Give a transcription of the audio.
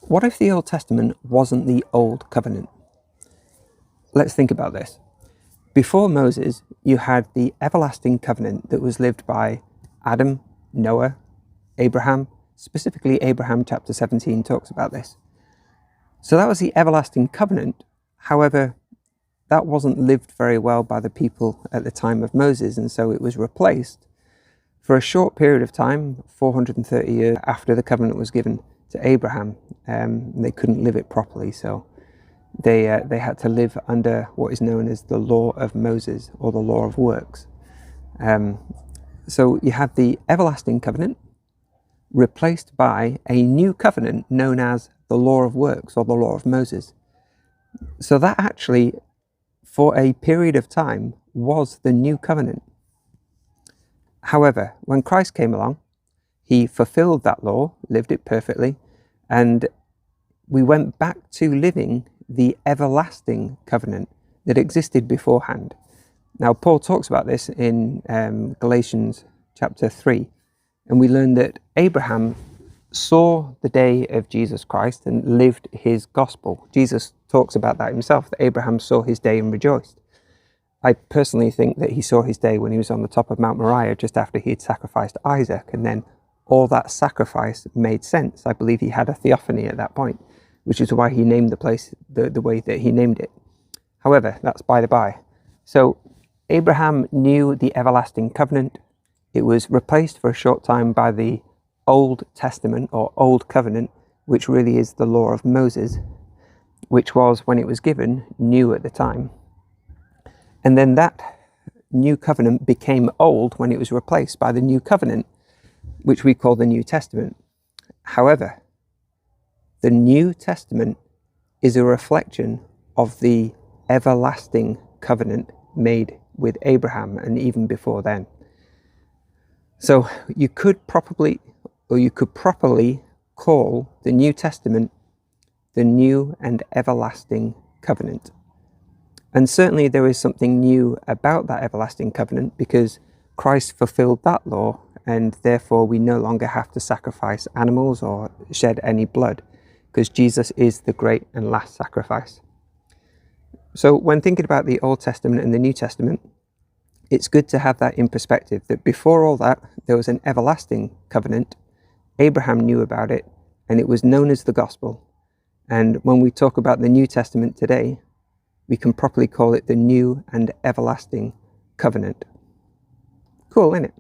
What if the Old Testament wasn't the Old Covenant? Let's think about this. Before Moses, you had the everlasting covenant that was lived by Adam, Noah, Abraham. Specifically, Abraham chapter 17 talks about this. So that was the everlasting covenant. However, that wasn't lived very well by the people at the time of Moses, and so it was replaced for a short period of time, 430 years after the covenant was given to Abraham. They couldn't live it properly, so they had to live under what is known as the law of Moses, or the law of works. So you have the everlasting covenant replaced by a new covenant known as the law of works, or the law of Moses. So that actually, for a period of time, was the new covenant. However, when Christ came along, he fulfilled that law, lived it perfectly, and we went back to living the everlasting covenant that existed beforehand. Now, Paul talks about this in Galatians chapter 3, and we learn that Abraham saw the day of Jesus Christ and lived his gospel. Jesus talks about that himself, that Abraham saw his day and rejoiced. I personally think that he saw his day when he was on the top of Mount Moriah just after he had sacrificed Isaac, and then all that sacrifice made sense. I believe he had a theophany at that point, which is why he named the place the way that he named it. However, that's by the by. So Abraham knew the everlasting covenant. It was replaced for a short time by the Old Testament, or Old Covenant, which really is the law of Moses, which was, when it was given, new at the time. And then that new covenant became old when it was replaced by the new covenant, which we call the New Testament. However, the New Testament is a reflection of the everlasting covenant made with Abraham, and even before then. So you could properly call the New Testament the new and everlasting covenant. And certainly there is something new about that everlasting covenant, because Christ fulfilled that law, and therefore we no longer have to sacrifice animals or shed any blood, because Jesus is the great and last sacrifice. So when thinking about the Old Testament and the New Testament, it's good to have that in perspective, that before all that, there was an everlasting covenant. Abraham knew about it, and it was known as the gospel. And when we talk about the New Testament today, we can properly call it the new and everlasting covenant. Cool, isn't it?